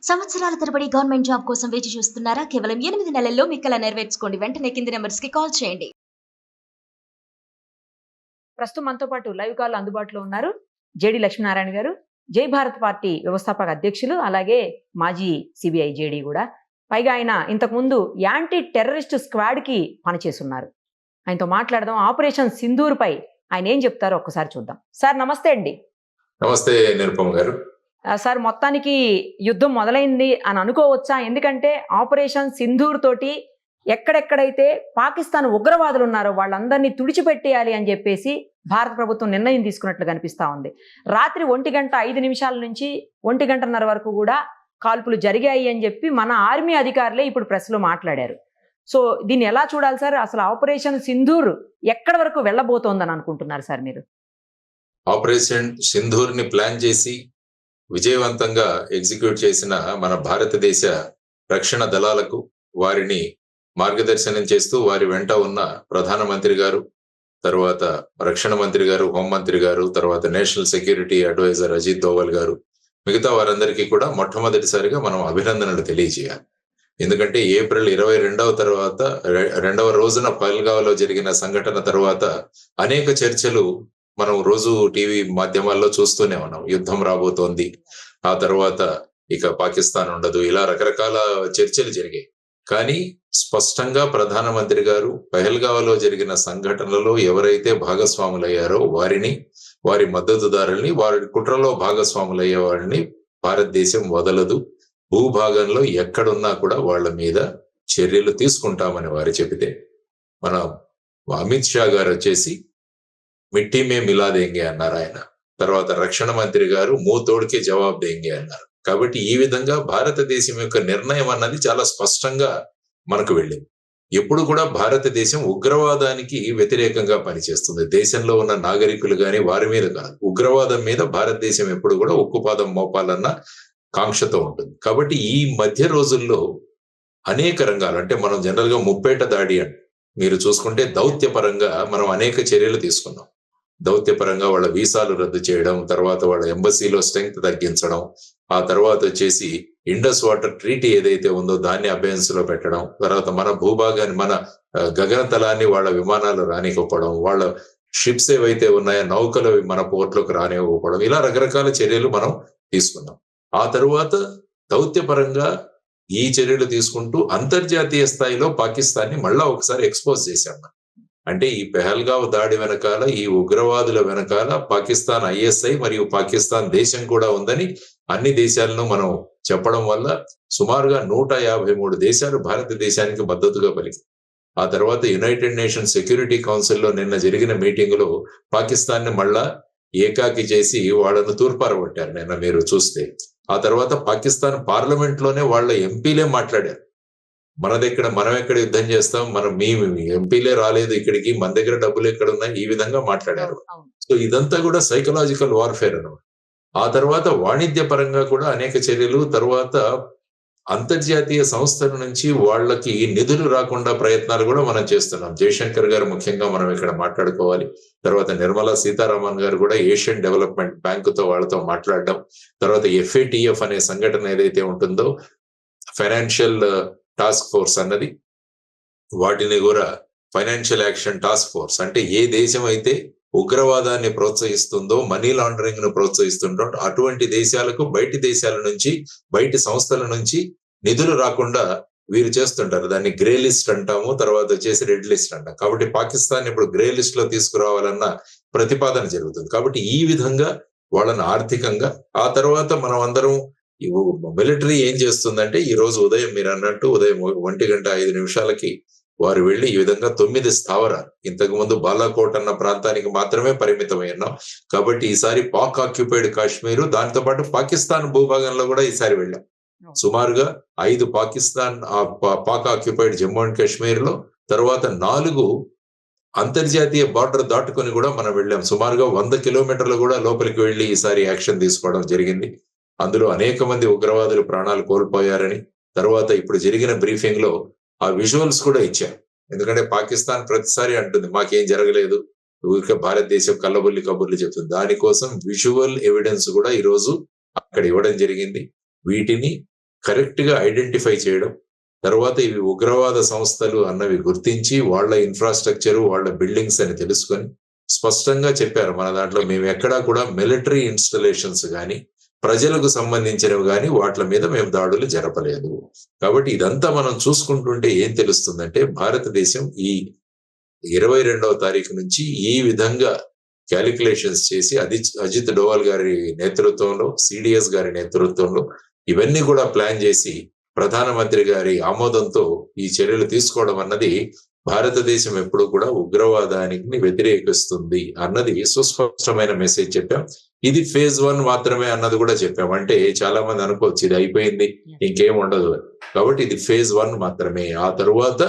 సంవత్సరాల తరబడి government job కోసం వేచి చూస్తున్నారా? కేవలం 8 నెలల్లో మీ కల నెరవేర్చుకోండి. వెంటనే కింది నంబర్స్‌కి కాల్ చేయండి. ప్రస్తుతం మనతో పాటు లైవ్ కాల్ అందుబాటులో ఉన్నారు జేడి లక్ష్మీనారాయణ గారు, జై భారత్ పార్టీ వ్యవస్థాపక అధ్యక్షులు, అలాగే మాజీ సిబిఐ జేడి కూడా. పైగా ఆయన ఇంతకుముందు యాంటీ టెర్రరిస్ట్ స్క్వాడ్ కి పనిచేస్తున్నారు. ఆయనతో మాట్లాడదాం. ఆపరేషన్ సింధూర్ పై ఆయన ఏం చెప్తారో ఒక్కసారి చూద్దాం. సార్ నమస్తే అండి. నమస్తే నిరుపమ గారు. సార్, మొత్తానికి యుద్ధం మొదలైంది అని అనుకోవచ్చా? ఎందుకంటే ఆపరేషన్ సింధూర్ తోటి ఎక్కడెక్కడైతే పాకిస్తాన్ ఉగ్రవాదులు ఉన్నారో వాళ్ళందరినీ తుడిచిపెట్టేయాలి అని చెప్పేసి భారత ప్రభుత్వం నిర్ణయం తీసుకున్నట్లు కనిపిస్తా ఉంది. రాత్రి 1:05 నుంచి 1:30 వరకు కూడా కాల్పులు జరిగాయి అని చెప్పి మన ఆర్మీ అధికారులే ఇప్పుడు ప్రెస్లో మాట్లాడారు. సో దీన్ని ఎలా చూడాలి సార్? అసలు ఆపరేషన్ సింధూర్ ఎక్కడి వరకు వెళ్ళబోతోందని అనుకుంటున్నారు సార్ మీరు? ఆపరేషన్ సింధూర్ ని ప్లాన్ చేసి విజయవంతంగా ఎగ్జిక్యూట్ చేసిన మన భారతదేశ రక్షణ దళాలకు, వారిని మార్గదర్శనం చేస్తూ వారి వెంట ఉన్న ప్రధానమంత్రి గారు, తర్వాత రక్షణ మంత్రి గారు, హోంమంత్రి గారు, తర్వాత national security advisor Ajit Doval గారు, మిగతా వారందరికీ కూడా మొట్టమొదటిసారిగా మనం అభినందనలు తెలియజేయాలి. ఎందుకంటే ఏప్రిల్ 22వ తర్వాత 2వ రోజున పహల్గావ్లో జరిగిన సంఘటన తర్వాత అనేక చర్చలు మనం రోజు టీవీ మాధ్యమాల్లో చూస్తూనే ఉన్నాం. యుద్ధం రాబోతోంది, ఆ తర్వాత ఇక పాకిస్తాన్ ఉండదు, ఇలా రకరకాల చర్చలు జరిగాయి. కానీ స్పష్టంగా ప్రధానమంత్రి గారు పహల్గావ్లో జరిగిన సంఘటనలలో ఎవరైతే భాగస్వాములయ్యారో వారిని, వారి మద్దతుదారుల్ని, వారి కుట్రలో భాగస్వాములయ్యే వారిని భారతదేశం వదలదు, భూభాగంలో ఎక్కడున్నా కూడా వాళ్ళ మీద చర్యలు తీసుకుంటామని వారు చెబితే, మన అమిత్ షా గారు వచ్చేసి మిట్టీ మే మిలా దేంగే అన్నారు ఆయన. తర్వాత రక్షణ మంత్రి గారు మూతోడికే జవాబు దేంగే అన్నారు. కాబట్టి ఈ విధంగా భారతదేశం యొక్క నిర్ణయం అన్నది చాలా స్పష్టంగా మనకు వెళ్ళింది. ఎప్పుడు కూడా భారతదేశం ఉగ్రవాదానికి వ్యతిరేకంగా పనిచేస్తుంది. దేశంలో ఉన్న నాగరికులు కానీ వారి మీద కాదు, ఉగ్రవాదం మీద భారతదేశం ఎప్పుడు కూడా ఉక్కుపాదం మోపాలన్న కాంక్షతో ఉంటుంది. కాబట్టి ఈ మధ్య రోజుల్లో అనేక రంగాలు, అంటే మనం జనరల్ గా ముప్పేట దాడి అంటే మీరు చూసుకుంటే దౌత్యపరంగా మనం అనేక చర్యలు తీసుకున్నాం. దౌత్యపరంగా వాళ్ళ వీసాలు రద్దు చేయడం, తర్వాత వాళ్ళ ఎంబసీలో స్ట్రెంగ్త్ తగ్గించడం, ఆ తర్వాత వచ్చేసి ఇండస్ వాటర్ ట్రీటీ ఏదైతే ఉందో దాన్ని అబెన్స్ లో పెట్టడం, తర్వాత మన భూభాగాన్ని, మన గగనతలాన్ని వాళ్ళ విమానాలు రానివ్వకపోవడం, వాళ్ళ షిప్స్ ఏవైతే ఉన్నాయో నౌకలు మన పోర్ట్లోకి రానివ్వకపోవడం, ఇలా రకరకాల చర్యలు మనం తీసుకున్నాం. ఆ తరువాత దౌత్యపరంగా ఈ చర్యలు తీసుకుంటూ అంతర్జాతీయ స్థాయిలో పాకిస్తాన్ని మళ్ళా ఒకసారి ఎక్స్పోజ్ చేశాం. అంటే ఈ పెహల్గావ్ దాడి వెనకాల, ఈ ఉగ్రవాదుల వెనకాల పాకిస్తాన్ ఐఎస్ఐ మరియు పాకిస్తాన్ దేశం కూడా ఉందని అన్ని దేశాలను మనం చెప్పడం వల్ల సుమారుగా 153 దేశాలు భారతదేశానికి మద్దతుగా పలికాయి. ఆ తర్వాత యునైటెడ్ నేషన్ సెక్యూరిటీ కౌన్సిల్లో నిన్న జరిగిన మీటింగ్ లో పాకిస్తాన్ ని మళ్ళా ఏకాకి చేసి వాళ్ళను తూర్పారబట్టారు నిన్న మీరు చూస్తే. ఆ తర్వాత పాకిస్తాన్ పార్లమెంట్ లోనే వాళ్ళ ఎంపీలే మాట్లాడారు, మనం ఎక్కడ యుద్ధం చేస్తాం, మీ ఎంపీలే రాలేదు ఇక్కడికి, మన దగ్గర డబ్బులు ఎక్కడ ఉన్నాయి, ఈ విధంగా మాట్లాడారు. సో ఇదంతా కూడా సైకలాజికల్ వార్ఫేర్ అన్నమాట. ఆ తర్వాత వాణిజ్య పరంగా కూడా అనేక చర్యలు, తర్వాత అంతర్జాతీయ సంస్థల నుంచి వాళ్ళకి నిధులు రాకుండా ప్రయత్నాలు కూడా మనం చేస్తున్నాం. జయశంకర్ గారు ముఖ్యంగా మనం ఇక్కడ మాట్లాడుకోవాలి. తర్వాత నిర్మలా సీతారామన్ గారు కూడా ఏషియన్ డెవలప్మెంట్ బ్యాంకుతో వాళ్ళతో మాట్లాడడం, తర్వాత FATF అనే సంఘటన ఏదైతే ఉంటుందో ఫైనాన్షియల్ టాస్క్ ఫోర్స్ అన్నది, వాటిని కూడా ఫైనాన్షియల్ యాక్షన్ టాస్క్ ఫోర్స్, అంటే ఏ దేశం అయితే ఉగ్రవాదాన్ని ప్రోత్సహిస్తుందో, మనీ లాండరింగ్ ను ప్రోత్సహిస్తుందో అటువంటి దేశాలకు బయటి దేశాల నుంచి, బయటి సంస్థల నుంచి నిధులు రాకుండా వీరు చేస్తుంటారు. దాన్ని గ్రే లిస్ట్ అంటాము, తర్వాత వచ్చేసి రెడ్ లిస్ట్ అంటాం. కాబట్టి పాకిస్తాన్ ఇప్పుడు గ్రే లిస్ట్ లో తీసుకురావాలన్న ప్రతిపాదన జరుగుతుంది. కాబట్టి ఈ విధంగా వాళ్ళని ఆర్థికంగా, ఆ తర్వాత మనం అందరం మిలిటరీ ఏం చేస్తుందంటే, ఈ రోజు ఉదయం మీరు అన్నట్టు ఉదయం 1:05 వారు వెళ్ళి ఈ విధంగా 9 స్థావరాలు, ఇంతకు ముందు బాలాకోట్ అన్న ప్రాంతానికి మాత్రమే పరిమితమై ఉన్నాం. కాబట్టి ఈసారి పాక్ ఆక్యుపైడ్ కాశ్మీరు, దాంతో పాటు పాకిస్తాన్ భూభాగంలో కూడా ఈసారి వెళ్ళాం. సుమారుగా 5 పాక్ ఆక్యుపైడ్ జమ్మూ అండ్ కాశ్మీర్ లో, తర్వాత 4 అంతర్జాతీయ బార్డర్ దాటుకొని కూడా మనం వెళ్ళాం. సుమారుగా 100 కిలోమీటర్లు కూడా లోపలికి వెళ్ళి ఈసారి యాక్షన్ తీసుకోవడం జరిగింది. అందులో అనేక మంది ఉగ్రవాదులు ప్రాణాలు కోల్పోయారని, తర్వాత ఇప్పుడు జరిగిన బ్రీఫింగ్ లో ఆ విజువల్స్ కూడా ఇచ్చారు. ఎందుకంటే పాకిస్తాన్ ప్రతిసారి అంటుంది మాకేం జరగలేదు, ఊరికే భారతదేశం కల్లబుల్లి కబుర్లు చెప్తుంది. దానికోసం విజువల్ ఎవిడెన్స్ కూడా ఈరోజు అక్కడ ఇవ్వడం జరిగింది. వీటిని కరెక్ట్ గా ఐడెంటిఫై చేయడం, తర్వాత ఇవి ఉగ్రవాద సంస్థలు అన్నవి గుర్తించి వాళ్ళ ఇన్ఫ్రాస్ట్రక్చర్, వాళ్ళ బిల్డింగ్స్ అని తెలుసుకొని స్పష్టంగా చెప్పారు. మన దాంట్లో మేము ఎక్కడా కూడా మిలిటరీ ఇన్స్టలేషన్స్ కానీ ప్రజలకు సంబంధించినవి కానీ వాటి మీద మేము దాడులు జరపలేదు. కాబట్టి ఇదంతా మనం చూసుకుంటుంటే ఏం తెలుస్తుందంటే భారతదేశం ఈ 22వ తారీఖు నుంచి ఈ విధంగా క్యాలిక్యులేషన్స్ చేసి అజిత్ డోవల్ గారి నేతృత్వంలో, సిడిఎస్ గారి నేతృత్వంలో ఇవన్నీ కూడా ప్లాన్ చేసి ప్రధానమంత్రి గారి ఆమోదంతో ఈ చర్యలు తీసుకోవడం అన్నది భారతదేశం ఎప్పుడు కూడా ఉగ్రవాదానికి వ్యతిరేకిస్తుంది అన్నది సుస్పష్టమైన మెసేజ్ చెప్పాం. ఇది ఫేజ్ 1 మాత్రమే అన్నది కూడా చెప్పాం. అంటే చాలా మంది అనుకోవచ్చు ఇది అయిపోయింది ఇంకేం ఉండదు. కాబట్టి ఇది ఫేజ్ 1 మాత్రమే. ఆ తరువాత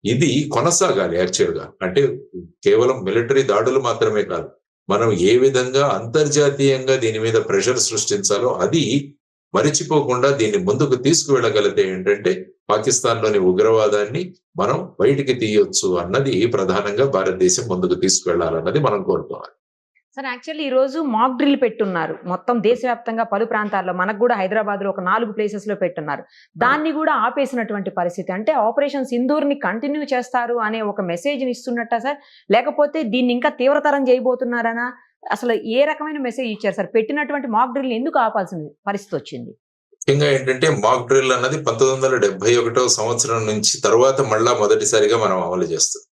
ఇది కొనసాగాలి. యాక్చువల్ గా అంటే కేవలం మిలిటరీ దాడులు మాత్రమే కాదు, మనం ఏ విధంగా అంతర్జాతీయంగా దీని మీద ప్రెషర్ సృష్టించాలో అది మరిచిపోకుండా దీన్ని ముందుకు తీసుకువెళ్ళగలిగితే ఏంటంటే పాకిస్తాన్ లోని ఉగ్రవాదాన్ని మనం బయటికి తీయొచ్చు అన్నది ప్రధానంగా భారతదేశం ముందుకు తీసుకువెళ్లాలన్నది మనం కోరుకోవాలి. సార్ యాక్చువల్లీ ఈ రోజు మాక్ డ్రిల్ పెట్టున్నారు మొత్తం దేశవ్యాప్తంగా పలు ప్రాంతాల్లో, మనకు కూడా హైదరాబాద్ లో ఒక 4 ప్లేసెస్ లో పెట్టున్నారు. దాన్ని కూడా ఆపేసినటువంటి పరిస్థితి. అంటే ఆపరేషన్ సింధూర్ ని కంటిన్యూ చేస్తారు అనే ఒక మెసేజ్ ని ఇస్తున్నట్ట సార్, లేకపోతే దీన్ని ఇంకా తీవ్రతరం చేయబోతున్నారనా? అసలు ఏ రకమైన మెసేజ్ ఇచ్చారు సార్? పెట్టినటువంటి మాక్ డ్రిల్ ఎందుకు ఆపాల్సిన పరిస్థితి వచ్చింది? ముఖ్యంగా ఏంటంటే మాక్ డ్రిల్ అన్నది 1971వ సంవత్సరం నుంచి తర్వాత మళ్ళా మొదటిసారిగా మనం అమలు చేస్తాం.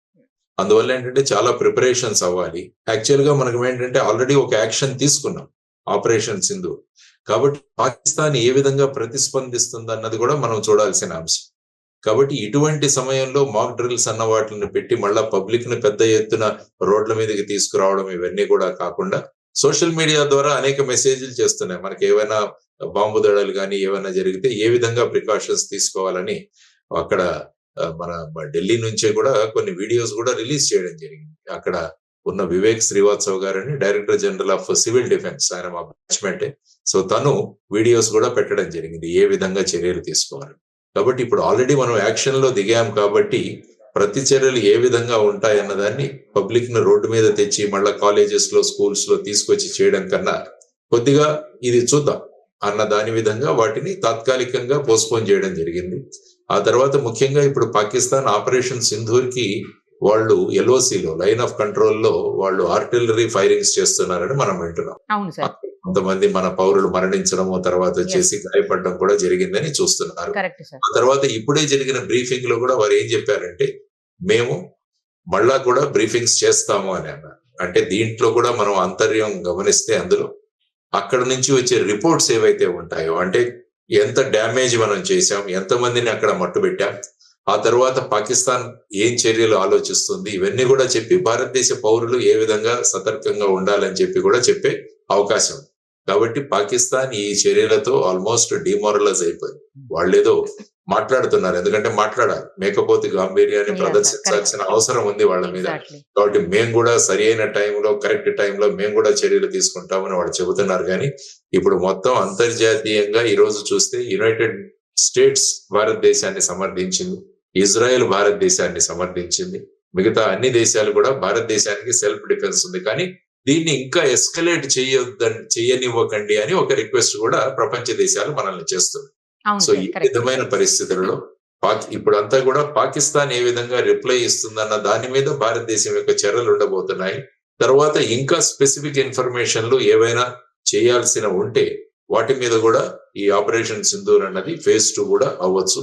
అందువల్ల ఏంటంటే చాలా ప్రిపరేషన్స్ అవ్వాలి. యాక్చువల్ గా మనకు ఏంటంటే ఆల్రెడీ ఒక యాక్షన్ తీసుకున్నాం, ఆపరేషన్ సింధూర్. కాబట్టి పాకిస్తాన్ ఏ విధంగా ప్రతిస్పందిస్తుంది అన్నది కూడా మనం చూడాల్సిన అంశం. కాబట్టి ఇటువంటి సమయంలో మాక్ డ్రిల్స్ అన్న వాటిని పెట్టి మళ్ళా పబ్లిక్ ని పెద్ద ఎత్తున రోడ్ల మీదకి తీసుకురావడం ఇవన్నీ కూడా కాకుండా సోషల్ మీడియా ద్వారా అనేక మెసేజ్లు చేస్తున్నాయి. మనకి ఏమైనా బాంబు దాడులు కానీ ఏమైనా జరిగితే ఏ విధంగా ప్రికాషన్స్ తీసుకోవాలని అక్కడ మన ఢిల్లీ నుంచే కూడా కొన్ని వీడియోస్ కూడా రిలీజ్ చేయడం జరిగింది. అక్కడ ఉన్న వివేక్ శ్రీవాత్సవ్ గారని director general of civil defence, ఆయన మా బ్యాచ్మెంటే. సో తను వీడియోస్ కూడా పెట్టడం జరిగింది ఏ విధంగా చర్యలు తీసుకోవాలి. కాబట్టి ఇప్పుడు ఆల్రెడీ మనం యాక్షన్ లో దిగాం కాబట్టి ప్రతి చర్యలు ఏ విధంగా ఉంటాయి అన్నదాన్ని పబ్లిక్ ను రోడ్డు మీద తెచ్చి మళ్ళా కాలేజెస్ లో, స్కూల్స్ లో తీసుకొచ్చి చేయడం కన్నా కొద్దిగా ఇది చూద్దాం అన్న దాని విధంగా వాటిని తాత్కాలికంగా పోస్ట్పోన్ చేయడం జరిగింది. ఆ తర్వాత ముఖ్యంగా ఇప్పుడు పాకిస్తాన్ ఆపరేషన్ సింధూర్ కి వాళ్ళు ఎల్ఓసిలో, లైన్ ఆఫ్ కంట్రోల్ లో వాళ్ళు ఆర్టిలరీ ఫైరింగ్స్ చేస్తున్నారని మనం వింటున్నాం. కొంతమంది మన పౌరులు మరణించడము, తర్వాత వచ్చేసి గాయపడడం కూడా జరిగిందని చూస్తున్నారు. ఆ తర్వాత ఇప్పుడే జరిగిన బ్రీఫింగ్ లో కూడా వారు ఏం చెప్పారంటే మేము మళ్ళా కూడా బ్రీఫింగ్స్ చేస్తాము అని అన్నారు. అంటే దీంట్లో కూడా మనం అంతర్యం గమనిస్తే అందులో అక్కడ నుంచి వచ్చే రిపోర్ట్స్ ఏవైతే ఉంటాయో, అంటే ఎంత డ్యామేజ్ మనం చేశాం, ఎంతమందిని అక్కడ మట్టుబెట్టాం, ఆ తర్వాత పాకిస్తాన్ ఏం చర్యలు ఆలోచిస్తుంది, ఇవన్నీ కూడా చెప్పి భారతదేశ పౌరులు ఏ విధంగా సతర్కంగా ఉండాలని చెప్పి కూడా చెప్పే అవకాశం. కాబట్టి పాకిస్తాన్ ఈ చర్యలతో ఆల్మోస్ట్ డిమోరలైజ్ అయిపోయింది. వాళ్ళేదో మాట్లాడుతున్నారు, ఎందుకంటే మాట్లాడాలి, మేకపోతే గాంభీర్యాన్ని ప్రదర్శించాల్సిన అవసరం ఉంది వాళ్ళ మీద. కాబట్టి మేము కూడా సరి అయిన టైంలో, కరెక్ట్ టైంలో మేము కూడా చర్యలు తీసుకుంటామని వాళ్ళు చెబుతున్నారు. కానీ ఇప్పుడు మొత్తం అంతర్జాతీయంగా ఈ రోజు చూస్తే యునైటెడ్ స్టేట్స్ భారతదేశాన్ని సమర్థించింది, ఇజ్రాయెల్ భారతదేశాన్ని సమర్థించింది, మిగతా అన్ని దేశాలు కూడా భారతదేశానికి సెల్ఫ్ డిఫెన్స్ ఉంది. కానీ దీన్ని ఇంకా ఎస్కలేట్ చేయనివ్వకండి అని ఒక రిక్వెస్ట్ కూడా ప్రపంచ దేశాలు మనల్ని చేస్తుంది. సో ఈ విధమైన పరిస్థితుల్లో ఇప్పుడంతా కూడా పాకిస్తాన్ ఏ విధంగా రిప్లై ఇస్తుందన్న దాని మీద భారతదేశం యొక్క చర్యలు ఉండబోతున్నాయి. తర్వాత ఇంకా స్పెసిఫిక్ ఇన్ఫర్మేషన్లు ఏవైనా చేయాల్సిన ఉంటే వాటి మీద కూడా ఈ ఆపరేషన్ సింధూర్ అన్నది ఫేజ్ 2 కూడా అవ్వచ్చు.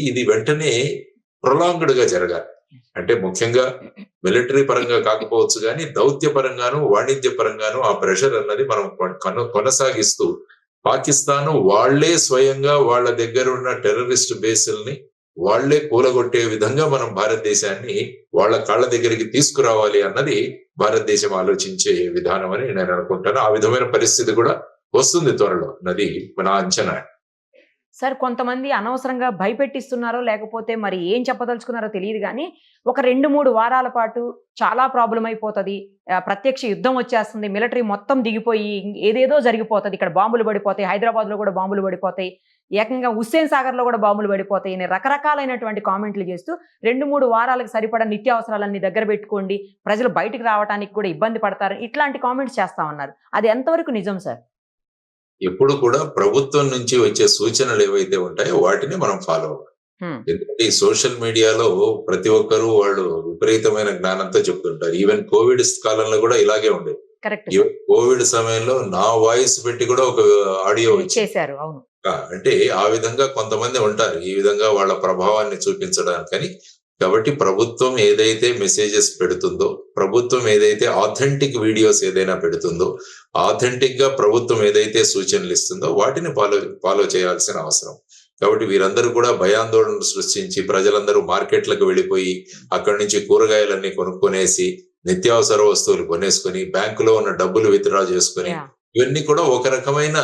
ఇది వెంటనే ప్రొలాంగ్డ్ గా జరగాలి. అంటే ముఖ్యంగా మిలిటరీ పరంగా కాకపోవచ్చు కానీ దౌత్య పరంగాను, వాణిజ్య పరంగాను ఆ ప్రెషర్ అన్నది మనం కొనసాగిస్తూ పాకిస్తాన్ వాళ్లే స్వయంగా వాళ్ళ దగ్గర ఉన్న టెర్రరిస్ట్ బేసుల్ని వాళ్లే కూలగొట్టే విధంగా మనం భారతదేశాన్ని వాళ్ళ కాళ్ళ దగ్గరికి తీసుకురావాలి అన్నది భారతదేశం ఆలోచించే విధానం అని నేను అనుకుంటాను. ఆ విధమైన పరిస్థితి కూడా వస్తుంది త్వరలో, నది నా అంచనా. సార్ కొంతమంది అనవసరంగా భయపెట్టిస్తున్నారో లేకపోతే మరి ఏం చెప్పదలుచుకున్నారో తెలియదు కానీ ఒక 2-3 వారాల పాటు చాలా ప్రాబ్లం అయిపోతుంది, ప్రత్యక్ష యుద్ధం వచ్చేస్తుంది, మిలిటరీ మొత్తం దిగిపోయి ఏదేదో జరిగిపోతుంది, ఇక్కడ బాంబులు పడిపోతాయి, హైదరాబాద్లో కూడా బాంబులు పడిపోతాయి, ఏకంగా హుస్సేన్ సాగర్లో కూడా బాంబులు పడిపోతాయి అని రకరకాలైనటువంటి కామెంట్లు చేస్తూ 2-3 వారాలకు సరిపడా నిత్యావసరాలన్నీ దగ్గర పెట్టుకోండి, ప్రజలు బయటకు రావడానికి కూడా ఇబ్బంది పడతారు, ఇట్లాంటి కామెంట్స్ చేస్తా ఉన్నారు. అది ఎంతవరకు నిజం సార్? ఎప్పుడు కూడా ప్రభుత్వం నుంచి వచ్చే సూచనలు ఏవైతే ఉంటాయో వాటిని మనం ఫాలో అవ్వాలి. ఎందుకంటే ఈ సోషల్ మీడియాలో ప్రతి ఒక్కరూ వాళ్ళు విపరీతమైన జ్ఞానంతో చెప్తుంటారు. ఈవెన్ కోవిడ్ కాలంలో కూడా ఇలాగే ఉండేది. కరెక్ట్ ఈవెన్ కోవిడ్ సమయంలో నా వాయిస్ పెట్టి కూడా ఒక ఆడియో చేశారు. అవును. అంటే ఆ విధంగా కొంతమంది ఉంటారు ఈ విధంగా వాళ్ళ ప్రభావాన్ని చూపించడానికని. కాబట్టి ప్రభుత్వం ఏదైతే మెసేజెస్ పెడుతుందో, ప్రభుత్వం ఏదైతే ఆథెంటిక్ వీడియోస్ ఏదైనా పెడుతుందో, ఆథెంటిక్ గా ప్రభుత్వం ఏదైతే సూచనలు ఇస్తుందో వాటిని ఫాలో చేయాల్సిన అవసరం. కాబట్టి వీరందరూ కూడా భయాందోళనలు సృష్టించి ప్రజలందరూ మార్కెట్లకు వెళ్ళిపోయి అక్కడి నుంచి కూరగాయలన్నీ కొనుక్కొనేసి నిత్యావసర వస్తువులు కొనేసుకొని బ్యాంకులో ఉన్న డబ్బులు విత్డ్రా చేసుకుని ఇవన్నీ కూడా ఒక రకమైన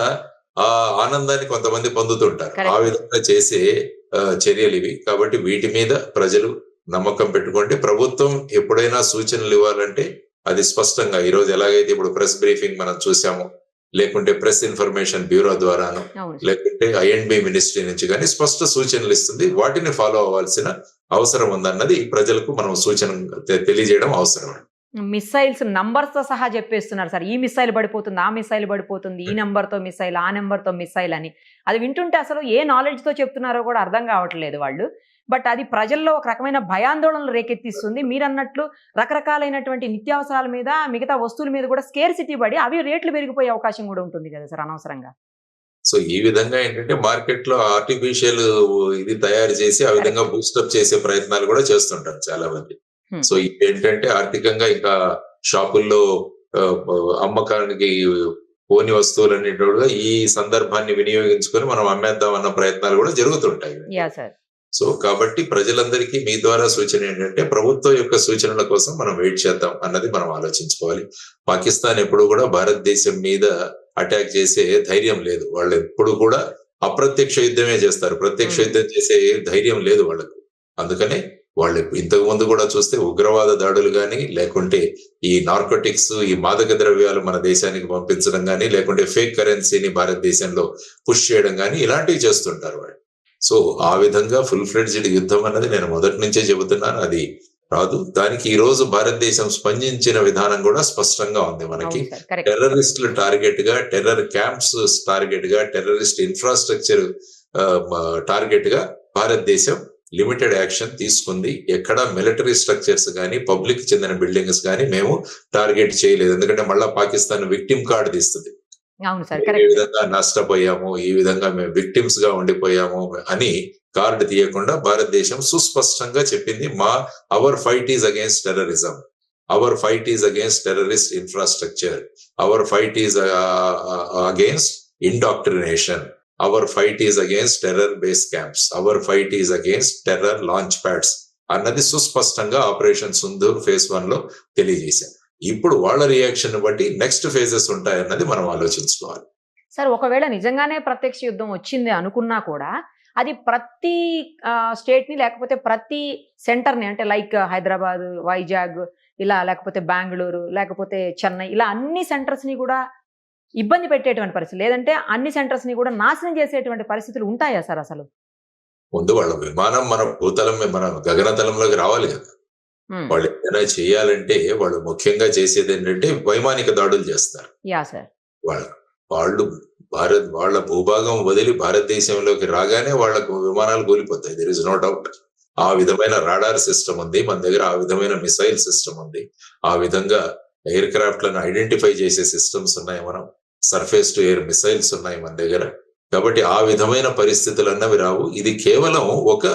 ఆనందాన్ని కొంతమంది పొందుతుంటారు. ఆ విధంగా చేసే చర్యలు ఇవి. కాబట్టి వీటి మీద ప్రజలు నమ్మకం పెట్టుకుంటే ప్రభుత్వం ఎప్పుడైనా సూచనలు ఇవ్వాలంటే అది స్పష్టంగా ఈరోజు ఎలాగైతే ఇప్పుడు ప్రెస్ బ్రీఫింగ్ మనం చూసాము, లేకుంటే ప్రెస్ ఇన్ఫర్మేషన్ బ్యూరో ద్వారాను, లేకుంటే ఐఎండ్బి మినిస్ట్రీ నుంచి కానీ స్పష్ట సూచనలు ఇస్తుంది. వాటిని ఫాలో అవ్వాల్సిన అవసరం ఉందన్నది ప్రజలకు మనం సూచన తెలియజేయడం అవసరం. మిసైల్స్ నంబర్స్ తో సహా చెప్పేస్తున్నారు సార్. ఈ మిసైల్ పడిపోతుంది, ఆ మిసైల్ పడిపోతుంది, ఈ నెంబర్ తో మిసైల్, ఆ నెంబర్ తో మిసైల్ అని. అది వింటుంటే అసలు ఏ నాలెడ్జ్ తో చెప్తున్నారో కూడా అర్థం కావట్లేదు వాళ్ళు. బట్ అది ప్రజల్లో ఒక రకమైన భయాందోళనలు రేకెత్తిస్తుంది. మీరు అన్నట్లు రకరకాలైనటువంటి నిత్యావసరాల మీద, మిగతా వస్తువుల మీద కూడా స్కేర్సిటీ పడి అవి రేట్లు పెరిగిపోయే అవకాశం కూడా ఉంటుంది కదా సార్ అనవసరంగా. సో ఈ విధంగా ఏంటంటే మార్కెట్ లో ఆర్టిఫిషియల్ ఇది తయారు చేసి ఆ విధంగా బూస్టప్ చేసే ప్రయత్నాలు కూడా చేస్తుంటారు చాలా మంది. సో ఏంటంటే ఆర్థికంగా ఇంకా షాపుల్లో అమ్మకానికి పోని వస్తువులన్నిటి ఈ సందర్భాన్ని వినియోగించుకొని మనం అమ్మేద్దాం అన్న ప్రయత్నాలు కూడా జరుగుతుంటాయి. సో కాబట్టి ప్రజలందరికీ మీ ద్వారా సూచన ఏంటంటే ప్రభుత్వం యొక్క సూచనల కోసం మనం వెయిట్ చేద్దాం అన్నది మనం ఆలోచించుకోవాలి. పాకిస్తాన్ ఎప్పుడు కూడా భారతదేశం మీద అటాక్ చేసే ధైర్యం లేదు. వాళ్ళు ఎప్పుడు కూడా అప్రత్యక్ష యుద్ధమే చేస్తారు. ప్రత్యక్ష యుద్ధం చేసే ధైర్యం లేదు వాళ్ళకు. అందుకనే వాళ్ళు ఇంతకు ముందు కూడా చూస్తే ఉగ్రవాద దాడులు కానీ, లేకుంటే ఈ నార్కోటిక్స్, ఈ మాదక ద్రవ్యాలు మన దేశానికి పంపించడం కానీ, లేకుంటే ఫేక్ కరెన్సీని భారతదేశంలో పుష్ చేయడం కానీ ఇలాంటివి చేస్తుంటారు వాళ్ళు. సో ఆ విధంగా ఫుల్ ఫ్లెడ్జ్డ్ యుద్ధం అన్నది నేను మొదటి నుంచే చెబుతున్నాను, అది రాదు. దానికి ఈ రోజు భారతదేశం స్పందించిన విధానం కూడా స్పష్టంగా ఉంది. మనకి టెర్రరిస్టులు టార్గెట్ గా, టెర్రర్ క్యాంప్స్ టార్గెట్ గా, టెర్రరిస్ట్ ఇన్ఫ్రాస్ట్రక్చర్ టార్గెట్ గా భారతదేశం లిమిటెడ్ యాక్షన్ తీసుకుంది. ఎక్కడ మిలిటరీ స్ట్రక్చర్స్ కానీ, పబ్లిక్ చెందిన బిల్డింగ్స్ కానీ మేము టార్గెట్ చేయలేదు. ఎందుకంటే మళ్ళా పాకిస్తాన్ విక్టిమ్ కార్డు తీస్తుంది. ఈ విధంగా నష్టపోయాము, ఈ విధంగా మేము విక్టిమ్స్ గా ఉండిపోయాము అని కార్డు తీయకుండా భారతదేశం సుస్పష్టంగా చెప్పింది, our fight is against terrorism, our fight is against terrorist infrastructure, our fight is against indoctrination, our fight is against terror base camps, our fight is against terror launch pads అన్నది సుస్పష్టంగా operation Sindoor phase 1 లో తెలియజేశారు. ఇప్పుడు వాళ్ళ reaction బట్టి next phases ఉంటాయన్నది మనం ఆలోచించుకోవాలి. సార్ ఒకవేళ నిజంగానే ప్రత్యక్ష యుద్ధం వచ్చింది అనుకున్నా కూడా అది ప్రతి స్టేట్ ని, లేకపోతే ప్రతి సెంటర్ ని, అంటే లైక్ హైదరాబాద్, వైజాగ్ ఇలా, లేకపోతే బెంగళూరు, లేకపోతే చెన్నై, ఇలా అన్ని సెంటర్స్ ని కూడా ఇబ్బంది పెట్టేటువంటి పరిస్థితి, లేదంటే అన్ని సెంటర్స్ ని కూడా నాశనం చేసేటువంటి పరిస్థితులు ఉంటాయా సార్? అసలు ముందు వాళ్ళ విమానం మన భూతలం, మన గగనతలంలోకి రావాలి కదా. వాళ్ళు ఏదైనా చేయాలంటే వాళ్ళు ముఖ్యంగా చేసేది ఏంటంటే వైమానిక దాడులు చేస్తారు. వాళ్ళు వాళ్ళ భూభాగం వదిలి భారతదేశంలోకి రాగానే వాళ్ళకు విమానాలు కూలిపోతాయి. There is no doubt. ఆ విధమైన రాడార్ సిస్టమ్ ఉంది మన దగ్గర, ఆ విధమైన మిసైల్ సిస్టమ్ ఉంది, ఆ విధంగా ఎయిర్ క్రాఫ్ట్ లను ఐడెంటిఫై చేసే సిస్టమ్స్ ఉన్నాయి, మనం సర్ఫేస్ టు ఎయిర్ మిసైల్స్ ఉన్నాయి మన దగ్గర. కాబట్టి ఆ విధమైన పరిస్థితులు అన్నవి రావు. ఇది కేవలం ఒక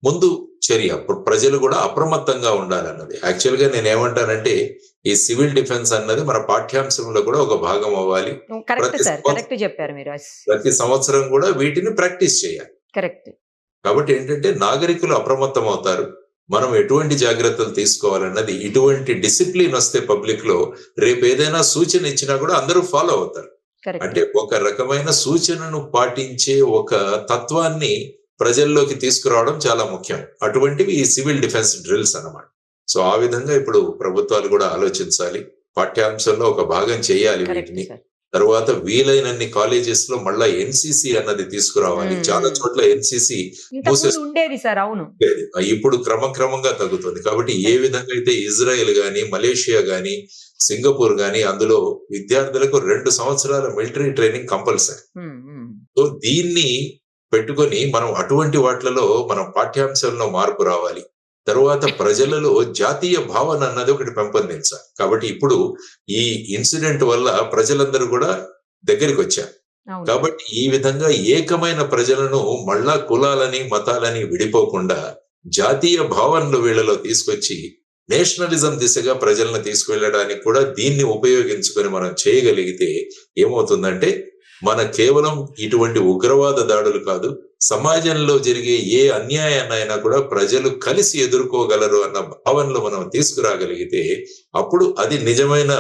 ముందు చర్య, ప్రజలు కూడా అప్రమత్తంగా ఉండాలన్నది. యాక్చువల్ గా నేను ఏమంటానంటే ఈ సివిల్ డిఫెన్స్ అన్నది మన పాఠ్యాంశంలో కూడా ఒక భాగం అవ్వాలి. ప్రతి సంవత్సరం కూడా వీటిని ప్రాక్టీస్ చేయాలి. కాబట్టి ఏంటంటే నాగరికులు అప్రమత్తం అవుతారు. మనం ఎటువంటి జాగ్రత్తలు తీసుకోవాలన్నది, ఇటువంటి డిసిప్లిన్ వస్తే పబ్లిక్ లో రేపు ఏదైనా సూచన ఇచ్చినా కూడా అందరూ ఫాలో అవుతారు. అంటే ఒక రకమైన సూచనను పాటించే ఒక తత్వాన్ని ప్రజల్లోకి తీసుకురావడం చాలా ముఖ్యం. అటువంటివి ఈ సివిల్ డిఫెన్స్ డ్రిల్స్ అన్నమాట. సో ఆ విధంగా ఇప్పుడు ప్రభుత్వాలు కూడా ఆలోచించాలి, పాఠ్యాంశంలో ఒక భాగం చేయాలి వీటిని. తర్వాత వీలైనన్ని కాలేజెస్ లో మళ్ళా ఎన్సిసి అన్నది తీసుకురావాలి. చాలా చోట్ల ఎన్సిసి ఉండేది సార్, అవును, ఇప్పుడు క్రమక్రమంగా తగ్గుతుంది. కాబట్టి ఏ విధంగా అయితే ఇజ్రాయెల్ గాని, మలేషియా గాని, సింగపూర్ గాని అందులో విద్యార్థులకు 2 సంవత్సరాల మిలిటరీ ట్రైనింగ్ కంపల్సరీ. ఉమ్, ఉమ్. సో దీన్ని పెట్టుకొని మనం అటువంటి వాటిలలో మనం పాఠ్యాంశాల్లో మార్పు రావాలి. తరువాత ప్రజలలో జాతీయ భావన అన్నది ఒకటి పెంపొందించాలి. కాబట్టి ఇప్పుడు ఈ ఇన్సిడెంట్ వల్ల ప్రజలందరూ కూడా దగ్గరికి వచ్చారు. అవును సార్. కాబట్టి ఈ విధంగా ఏకమైన ప్రజలను మళ్ళా కులాలని మతాలని విడిపోకుండా జాతీయ భావనలు వీళ్ళలో తీసుకొచ్చి నేషనలిజం దిశగా ప్రజలను తీసుకువెళ్ళడానికి కూడా దీన్ని ఉపయోగించుకొని మనం చేయగలిగితే ఏమవుతుందంటే మన కేవలం ఇటువంటి ఉగ్రవాద దాడులు కాదు, సమాజంలో జరిగే ఏ అన్యాయాన్నైనా కూడా ప్రజలు కలిసి ఎదుర్కోగలరు అన్న భావనలు మనం తీసుకురాగలిగితే అప్పుడు అది నిజమైన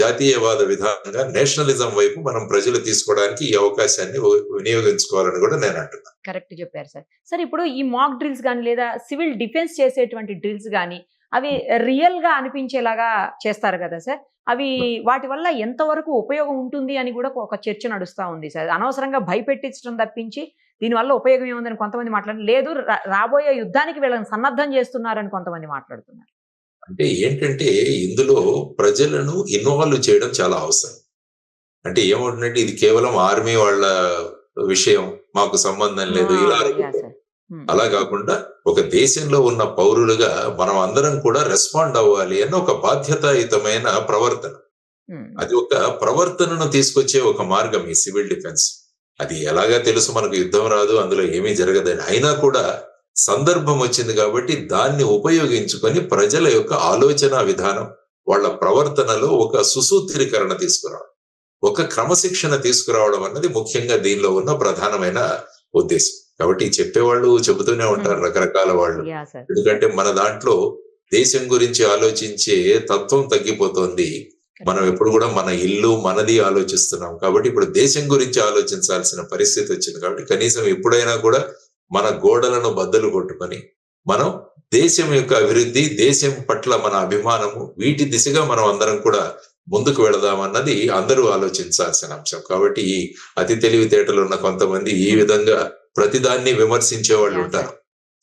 జాతీయవాద విధానంగా నేషనలిజం వైపు మనం ప్రజలు తీసుకోవడానికి ఈ అవకాశాన్ని వినియోగించుకోవాలని కూడా నేను అంటున్నాను. కరెక్ట్ చెప్పారు సార్. సార్ ఇప్పుడు ఈ మాక్ డ్రిల్స్ కానీ లేదా సివిల్ డిఫెన్స్ చేసేటువంటి డ్రిల్స్ కానీ అవి రియల్ గా అనిపించేలాగా చేస్తారు కదా సార్. అవి వాటి వల్ల ఎంతవరకు ఉపయోగం ఉంటుంది అని కూడా ఒక చర్చ నడుస్తూ ఉంది సార్. అనవసరంగా భయపెట్టించడం తప్పించి దీనివల్ల ఉపయోగం ఏముందని కొంతమంది మాట్లాడారు. లేదు, రాబోయే యుద్ధానికి వీళ్ళని సన్నద్ధం చేస్తున్నారని కొంతమంది మాట్లాడుతున్నారు. అంటే ఏంటంటే ఇందులో ప్రజలను ఇన్వాల్వ్ చేయడం చాలా అవసరం. అంటే ఏమవుతుందంటే ఇది కేవలం ఆర్మీ వాళ్ళ విషయం, మాకు సంబంధం లేదు ఇలా అనుకుంటారు. అలా కాకుండా ఒక దేశంలో ఉన్న పౌరులుగా మనం అందరం కూడా రెస్పాండ్ అవ్వాలి అన్న ఒక బాధ్యతాయుతమైన ప్రవర్తన. అది ఒక ప్రవర్తనను తీసుకొచ్చే ఒక మార్గం ఈ సివిల్ డిఫెన్స్. అది ఎలాగా తెలుసు, మనకు యుద్ధం రాదు, అందులో ఏమీ జరగదని. అయినా కూడా సందర్భం వచ్చింది కాబట్టి దాన్ని ఉపయోగించుకొని ప్రజల యొక్క ఆలోచన విధానం, వాళ్ళ ప్రవర్తనలో ఒక సుసూత్రీకరణ తీసుకురావడం, ఒక క్రమశిక్షణ తీసుకురావడం అన్నది ముఖ్యంగా దీనిలో ఉన్న ప్రధానమైన ఉద్దేశం. కాబట్టి చెప్పేవాళ్ళు చెబుతూనే ఉంటారు రకరకాల వాళ్ళు. ఎందుకంటే మన దాంట్లో దేశం గురించి ఆలోచించే తత్వం తగ్గిపోతుంది. మనం ఎప్పుడు కూడా మన ఇల్లు మనది ఆలోచిస్తున్నాం. కాబట్టి ఇప్పుడు దేశం గురించి ఆలోచించాల్సిన పరిస్థితి వచ్చింది. కాబట్టి కనీసం ఎప్పుడైనా కూడా మన గోడలను బద్దలు కొట్టుకొని మనం దేశం యొక్క అభివృద్ధి, దేశం పట్ల మన అభిమానము, వీటి దిశగా మనం అందరం కూడా ముందుకు వెళదామన్నది అందరూ ఆలోచించాల్సిన అంశం. కాబట్టి ఈ అతి తెలివితేటలు ఉన్న కొంతమంది ఈ విధంగా ప్రతిదాన్ని విమర్శించే వాళ్ళు ఉంటారు.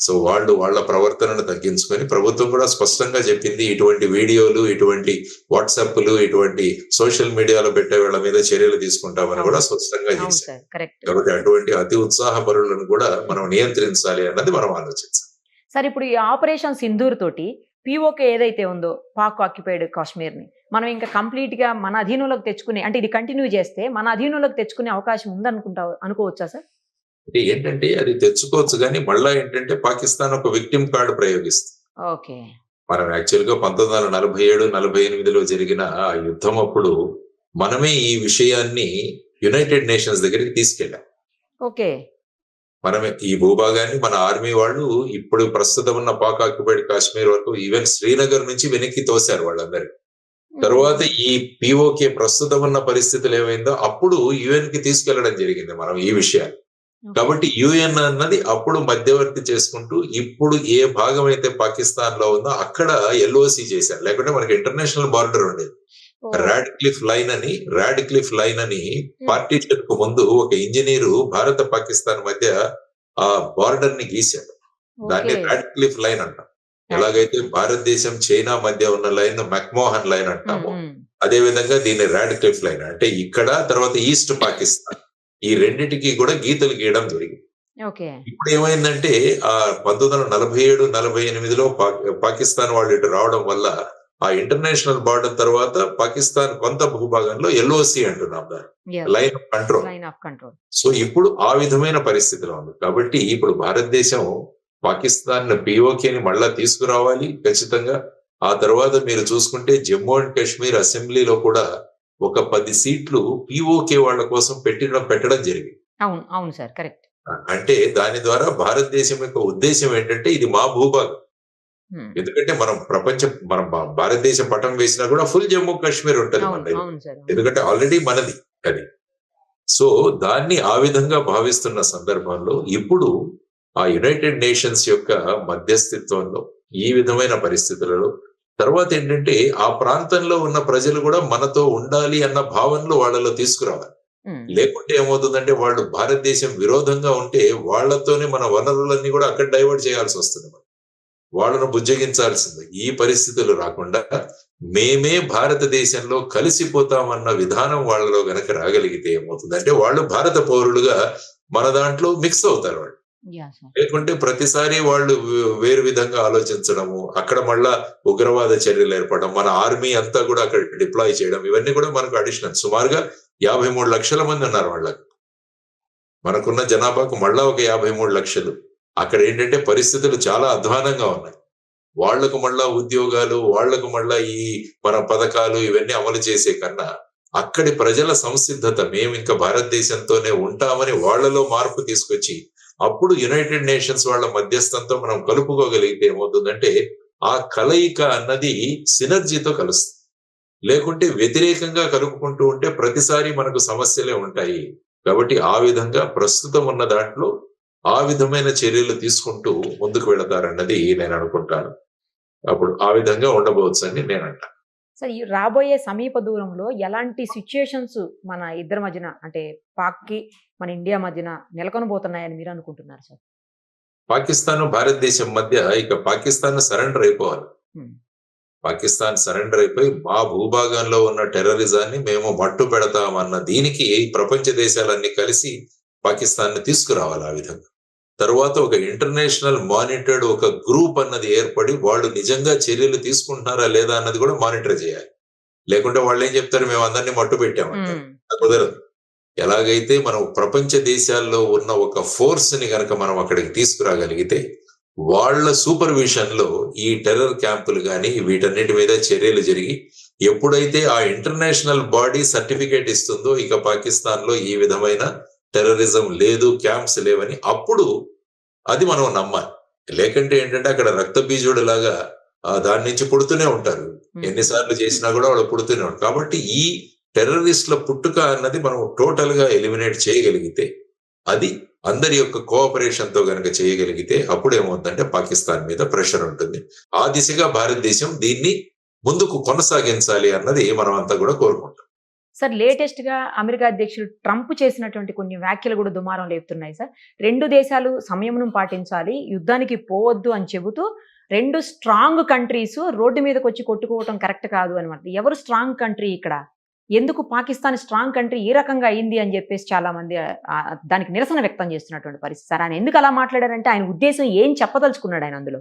సో వాళ్ళు వాళ్ళ ప్రవర్తనను తగ్గించుకొని, ప్రభుత్వం కూడా స్పష్టంగా చెప్పింది ఇటువంటి వీడియోలు, ఇటువంటి వాట్సాప్లు, ఇటువంటి సోషల్ మీడియాలో పెట్టే వాళ్ళ మీద చర్యలు తీసుకుంటామని కూడా స్పష్టంగా చేశారు. కాబట్టి అటువంటి అతి ఉత్సాహపరులను కూడా మనం నియంత్రించాలి అన్నది మనం ఆలోచించాలి. సార్ ఇప్పుడు ఈ ఆపరేషన్ సింధూర్ తోటి పిఓకే ఏదైతే ఉందో పాక్ ఆక్యుపైడ్ కాశ్మీర్ ని మనం ఇంకా కంప్లీట్ గా మన అధీనంలోకి తెచ్చుకునే, అంటే ఇది కంటిన్యూ చేస్తే మన అధీనంలోకి తెచ్చుకునే అవకాశం అనుకోవచ్చా సార్? అంటే ఏంటంటే అది తెచ్చుకోవచ్చు, కానీ మళ్ళా ఏంటంటే పాకిస్తాన్ ఒక విక్టిమ్ కార్డు ప్రయోగిస్తుంది. ఓకే. మనం యాక్చువల్ గా 1947-48లో జరిగిన ఆ యుద్ధం అప్పుడు మనమే ఈ విషయాన్ని యునైటెడ్ నేషన్స్ దగ్గరికి తీసుకెళ్ళాం. ఓకే. మనమే ఈ భూభాగాన్ని మన ఆర్మీ వాళ్ళు ఇప్పుడు ప్రస్తుతం ఉన్న పాక్ ఆక్యుపైడ్ కాశ్మీర్ వరకు ఈవెన్ శ్రీనగర్ నుంచి వెనక్కి తోశారు వాళ్ళందరికీ. తర్వాత ఈ పిఓకే ప్రస్తుతం ఉన్న పరిస్థితులు ఏమైందో అప్పుడు యుఎన్ కి తీసుకెళ్లడం జరిగింది మనం ఈ విషయాన్ని. కాబట్టి యుఎన్ అన్నది అప్పుడు మధ్యవర్తి చేసుకుంటూ ఇప్పుడు ఏ భాగం అయితే పాకిస్తాన్ లో ఉందో అక్కడ ఎల్ఓసి చేశారు. లేకుంటే మనకి ఇంటర్నేషనల్ బార్డర్ ఉండేది. రాడ్క్లిఫ్ లైన్ అని పార్టీషన్ కు ముందు ఒక ఇంజనీరు భారత పాకిస్తాన్ మధ్య ఆ బార్డర్ ని గీశాడు. దాన్ని రాడ్క్లిఫ్ లైన్ అంటాం. ఎలాగైతే భారతదేశం చైనా మధ్య ఉన్న లైన్ మెక్మోహన్ లైన్ అంటాము, అదే విధంగా దీన్ని రాడ్క్లిఫ్ లైన్ అంటే ఇక్కడ, తర్వాత ఈస్ట్ పాకిస్తాన్, ఈ రెండింటికి కూడా గీతలు గీయడం జరిగింది. ఇప్పుడు ఏమైందంటే ఆ 1947-48లో పాకిస్తాన్ వాళ్ళు ఇటు రావడం వల్ల ఆ ఇంటర్నేషనల్ బార్డర్ తర్వాత పాకిస్తాన్ కొంత భూభాగంలో ఎల్ఓసి అంటున్నాం దాన్ని, లైన్ ఆఫ్ కంట్రోల్. సో ఇప్పుడు ఆ విధమైన పరిస్థితిలో ఉంది. కాబట్టి ఇప్పుడు భారతదేశం పాకిస్తాన్ పిఓకేని మళ్ళా తీసుకురావాలి ఖచ్చితంగా. ఆ తర్వాత మీరు చూసుకుంటే జమ్మూ అండ్ కాశ్మీర్ అసెంబ్లీలో కూడా ఒక 10 సీట్లు పిఓకే వాళ్ళ కోసం పెట్టడం జరిగింది. అవును సార్, కరెక్ట్. అంటే దాని ద్వారా భారతదేశం యొక్క ఉద్దేశం ఏంటంటే ఇది మా భూభాగం. ఎందుకంటే మనం భారతదేశం పటం వేసినా కూడా ఫుల్ జమ్మూ కాశ్మీర్ ఉంటుంది మనది, ఎందుకంటే ఆల్రెడీ మనది అది. సో దాన్ని ఆ విధంగా భావిస్తున్న సందర్భంలో ఇప్పుడు ఆ యునైటెడ్ నేషన్స్ యొక్క మధ్యస్థిత్వంలో ఈ విధమైన పరిస్థితులలో తర్వాత ఏంటంటే ఆ ప్రాంతంలో ఉన్న ప్రజలు కూడా మనతో ఉండాలి అన్న భావనలో వాళ్ళలో తీసుకురావాలి. లేకుంటే ఏమవుతుందంటే వాళ్ళు భారతదేశం విరోధంగా ఉంటే వాళ్ళతోనే మన వనరులన్నీ కూడా అక్కడ డైవర్ట్ చేయాల్సి వస్తుంది. వాళ్ళను బుజ్జగించాల్సింది. ఈ పరిస్థితులు రాకుండా మేమే భారతదేశంలో కలిసిపోతామన్న విధానం వాళ్ళలో గనక రాగలిగితే ఏమవుతుంది అంటే వాళ్ళు భారత పౌరులుగా మన దాంట్లో మిక్స్ అవుతారు వాళ్ళు. లేకుంటే ప్రతిసారి వాళ్ళు వేరు విధంగా ఆలోచించడము, అక్కడ మళ్ళా ఉగ్రవాద చర్యలు ఏర్పడడం, మన ఆర్మీ అంతా కూడా అక్కడ డిప్లాయ్ చేయడం, ఇవన్నీ కూడా మనకు అడిషనల్. సుమారుగా 53 లక్షల మంది ఉన్నారు వాళ్ళకి. మనకున్న జనాభాకు మళ్ళా ఒక 53 లక్షలు. అక్కడ ఏంటంటే పరిస్థితులు చాలా అధ్వానంగా ఉన్నాయి. వాళ్లకు మళ్ళా ఉద్యోగాలు, వాళ్లకు మళ్ళా ఈ మన పథకాలు ఇవన్నీ అమలు చేసే కన్నా అక్కడి ప్రజల సంసిద్ధత, మేము ఇంకా భారతదేశంతోనే ఉంటామని వాళ్లలో మార్పు తీసుకొచ్చి అప్పుడు యునైటెడ్ నేషన్స్ వాళ్ళ మధ్యస్థంతో మనం కలుపుకోగలిగితే ఏమవుతుందంటే ఆ కలయిక అన్నది సినర్జీతో కలుస్తుంది. లేకుంటే వ్యతిరేకంగా కలుపుకుంటూ ఉంటే ప్రతిసారి మనకు సమస్యలే ఉంటాయి. కాబట్టి ఆ విధంగా ప్రస్తుతం ఉన్న దాంట్లో ఆ విధమైన చర్యలు తీసుకుంటూ ముందుకు వెళతారన్నది నేను అనుకుంటాను. అప్పుడు ఆ విధంగా ఉండబోవచ్చు అని నేను అంటాను. సార్, ఈ రాబోయే సమీప దూరంలో ఎలాంటి సిచ్యుయేషన్స్ మన ఇద్దరి మధ్యన అంటే పాక్కి మన ఇండియా మధ్యన నెలకొనబోతున్నాయని మీరు అనుకుంటున్నారు సార్? పాకిస్తాన్ భారతదేశం మధ్య ఇక పాకిస్తాన్ సరెండర్ అయిపోవాలి. పాకిస్తాన్ సరెండర్ అయిపోయి మా భూభాగంలో ఉన్న టెర్రరిజాన్ని మేము మట్టు పెడతామన్న దీనికి ప్రపంచ దేశాలన్నీ కలిసి పాకిస్తాన్ ని తీసుకురావాలి. ఆ విధంగా తర్వాత ఒక ఇంటర్నేషనల్ మానిటర్డ్ ఒక గ్రూప్ అన్నది ఏర్పడి వాళ్ళు నిజంగా చర్యలు తీసుకుంటున్నారా లేదా అన్నది కూడా మానిటర్ చేయాలి. లేకుంటే వాళ్ళు ఏం చెప్తారు, మేము అందరినీ మట్టు పెట్టామంటారు. కుదరదు. ఎలాగైతే మనం ప్రపంచ దేశాల్లో ఉన్న ఒక ఫోర్స్ ని గనక మనం అక్కడికి తీసుకురాగలిగితే వాళ్ళ సూపర్విజన్ లో ఈ టెర్రర్ క్యాంపులు కానీ వీటన్నిటి మీద చర్యలు జరిగి ఎప్పుడైతే ఆ ఇంటర్నేషనల్ బాడీ సర్టిఫికేట్ ఇస్తుందో ఇక పాకిస్తాన్ లో ఈ విధమైన టెర్రరిజం లేదు, క్యాంప్స్ లేవని, అప్పుడు అది మనం నమ్మాలి. లేకంటే ఏంటంటే అక్కడ రక్త బీజుడు లాగా దాని నుంచి పుడుతూనే ఉంటారు. ఎన్నిసార్లు చేసినా కూడా వాళ్ళు పుడుతూనే ఉంటారు. కాబట్టి ఈ టెర్రరిస్టుల పుట్టుక అన్నది మనం టోటల్ గా ఎలిమినేట్ చేయగలిగితే, అది అందరి యొక్క కోఆపరేషన్ తో గనక చేయగలిగితే అప్పుడు ఏమవుతుందంటే పాకిస్తాన్ మీద ప్రెషర్ ఉంటుంది. ఆ దిశగా భారతదేశం దీన్ని ముందుకు కొనసాగించాలి అన్నది మనం అంతా కూడా కోరుకుంటాం. సార్, లేటెస్ట్ గా అమెరికా అధ్యక్షుడు ట్రంప్ చేసినటువంటి కొన్ని వ్యాఖ్యలు కూడా దుమారం లేపుతున్నాయి సార్. 2 దేశాలు సంయమనం పాటించాలి, యుద్ధానికి పోవద్దు అని చెబుతూ 2 స్ట్రాంగ్ కంట్రీస్ రోడ్డు మీదకి వచ్చి కొట్టుకోవటం కరెక్ట్ కాదు అనమాట. ఎవరు స్ట్రాంగ్ కంట్రీ ఇక్కడ? ఎందుకు పాకిస్తాన్ స్ట్రాంగ్ కంట్రీ ఈ రకంగా అయింది అని చెప్పేసి చాలా మంది దానికి నిరసన వ్యక్తం చేస్తున్నటువంటి పరిస్థితి. సార్, ఆయన ఎందుకు అలా మాట్లాడారంటే ఆయన ఉద్దేశం ఏం చెప్పదలుచుకున్నాడు ఆయన అందులో?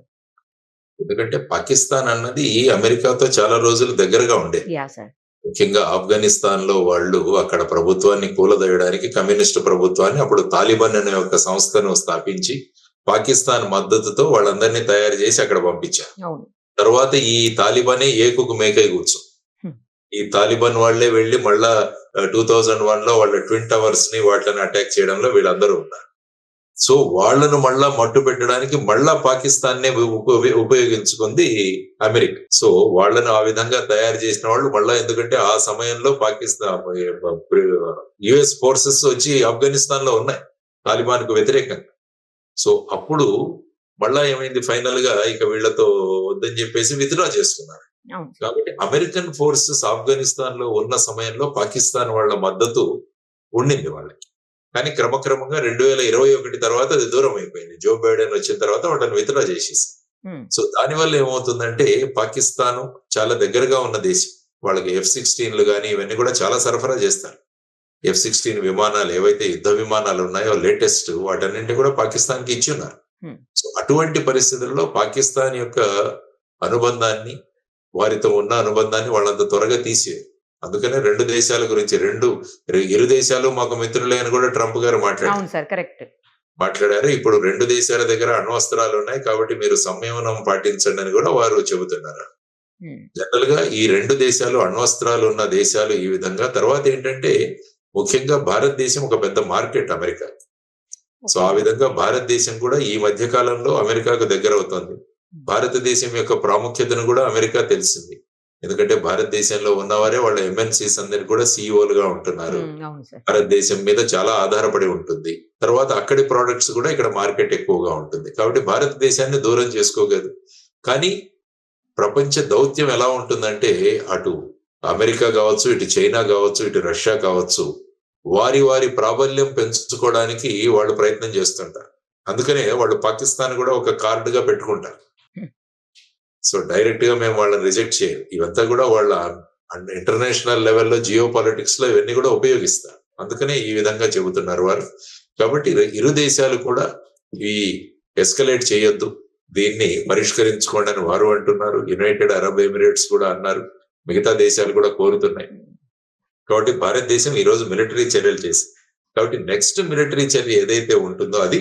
ఎందుకంటే పాకిస్తాన్ అన్నది అమెరికాతో చాలా రోజులు దగ్గరగా ఉండేది. సార్, ముఖ్యంగా ఆఫ్ఘనిస్తాన్ లో వాళ్ళు అక్కడ ప్రభుత్వాన్ని కూలదోయడానికి కమ్యూనిస్టు ప్రభుత్వాన్ని, అప్పుడు తాలిబాన్ అనే ఒక సంస్థను స్థాపించి పాకిస్తాన్ మద్దతుతో వాళ్ళందరినీ తయారు చేసి అక్కడ పంపించారు. తర్వాత ఈ తాలిబానే ఏకుకు మేకై కూర్చో. ఈ తాలిబాన్ వాళ్లే వెళ్లి మళ్ళా 2001 లో వాళ్ళ ట్విన్ టవర్స్ ని వాటిని అటాక్ చేయడంలో వీళ్ళందరూ ఉన్నారు. సో వాళ్లను మళ్ళా మట్టు పెట్టడానికి మళ్ళా పాకిస్తాన్ నే ఉపయోగించుకుంది అమెరికా. సో వాళ్లను ఆ విధంగా తయారు చేసిన వాళ్ళు మళ్ళా, ఎందుకంటే ఆ సమయంలో పాకిస్తాన్ యుఎస్ ఫోర్సెస్ వచ్చి ఆఫ్ఘనిస్తాన్ లో ఉన్నాయి తాలిబాన్ కు వ్యతిరేకంగా. సో అప్పుడు మళ్ళా ఏమైంది, ఫైనల్ గా ఇక వీళ్లతో వద్దని చెప్పేసి విత్డ్రా చేసుకున్నారు. కాబట్టి అమెరికన్ ఫోర్సెస్ ఆఫ్ఘనిస్తాన్ లో ఉన్న సమయంలో పాకిస్తాన్ వాళ్ళ మద్దతు ఉండింది వాళ్ళకి. కానీ క్రమక్రమంగా 2021 తర్వాత అది దూరం అయిపోయింది. జో బైడెన్ వచ్చిన తర్వాత వాళ్ళని విత్డ్రా చేసేసారు. సో దానివల్ల ఏమవుతుందంటే పాకిస్తాన్ చాలా దగ్గరగా ఉన్న దేశం. వాళ్ళకి F-16లు కానీ ఇవన్నీ కూడా చాలా సరఫరా చేస్తారు. F-16 విమానాలు ఏవైతే యుద్ధ విమానాలు ఉన్నాయో లేటెస్ట్, వాటన్నింటి కూడా పాకిస్తాన్ కి ఇచ్చి ఉన్నారు. సో అటువంటి పరిస్థితుల్లో పాకిస్తాన్ యొక్క అనుబంధాన్ని, వారితో ఉన్న అనుబంధాన్ని వాళ్ళంత త్వరగా తీసేది. అందుకనే 2 దేశాల గురించి ఇరు దేశాలు మాకు మిత్రులే అని కూడా ట్రంప్ గారు మాట్లాడారు. ఇప్పుడు 2 దేశాల దగ్గర అణ్వస్త్రాలు ఉన్నాయి కాబట్టి మీరు సంయమనం పాటించండి అని కూడా వారు చెబుతున్నారు. జనరల్ గా ఈ 2 దేశాలు అణ్వస్త్రాలు ఉన్న దేశాలు ఈ విధంగా. తర్వాత ఏంటంటే ముఖ్యంగా భారతదేశం ఒక పెద్ద మార్కెట్ అమెరికా. సో ఆ విధంగా భారతదేశం కూడా ఈ మధ్య కాలంలో అమెరికాకు దగ్గర అవుతుంది. భారతదేశం యొక్క ప్రాముఖ్యతను కూడా అమెరికా తెలిసింది. ఎందుకంటే భారతదేశంలో ఉన్నవారే వాళ్ళ MNCs అందరికి కూడా CEOలుగా ఉంటున్నారు. భారతదేశం మీద చాలా ఆధారపడి ఉంటుంది. తర్వాత అక్కడి ప్రోడక్ట్స్ కూడా ఇక్కడ మార్కెట్ ఎక్కువగా ఉంటుంది. కాబట్టి భారతదేశాన్ని దూరం చేసుకోగలదు. కానీ ప్రపంచ దౌత్యం ఎలా ఉంటుందంటే అటు అమెరికా కావచ్చు, ఇటు చైనా కావచ్చు, ఇటు రష్యా కావచ్చు, వారి ప్రాబల్యం పెంచుకోవడానికి వాళ్ళు ప్రయత్నం చేస్తుంటారు. అందుకనే వాళ్ళు పాకిస్తాన్ కూడా ఒక కార్డుగా పెట్టుకుంటారు. సో డైరెక్ట్ గా మేము వాళ్ళని రిజెక్ట్ చేయం. ఇవంతా కూడా వాళ్ళ ఇంటర్నేషనల్ లెవెల్లో జియో పాలిటిక్స్ లో ఇవన్నీ కూడా ఉపయోగిస్తారు. అందుకనే ఈ విధంగా చెబుతున్నారు వారు. కాబట్టి ఇరు దేశాలు కూడా ఈ ఎస్కలేట్ చేయొద్దు, దీన్ని పరిష్కరించుకోండి అని వారు అంటున్నారు. యునైటెడ్ అరబ్ ఎమిరేట్స్ కూడా అన్నారు, మిగతా దేశాలు కూడా కోరుతున్నాయి. కాబట్టి భారతదేశం ఈ రోజు మిలిటరీ చర్యలు చేసింది. కాబట్టి నెక్స్ట్ మిలిటరీ చర్య ఏదైతే ఉంటుందో అది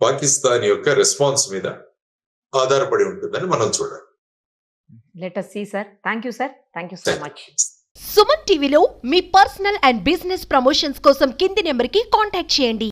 పాకిస్తాన్ యొక్క రెస్పాన్స్ మీద ఆధారపడి ఉంటుందని మనం చూడాలి. Let us see sir. Thank you sir. Thank you so much. Suman టీవీలో మీ పర్సనల్ అండ్ బిజినెస్ ప్రమోషన్స్ కోసం కింది నెంబర్కి కాంటాక్ట్ చేయండి.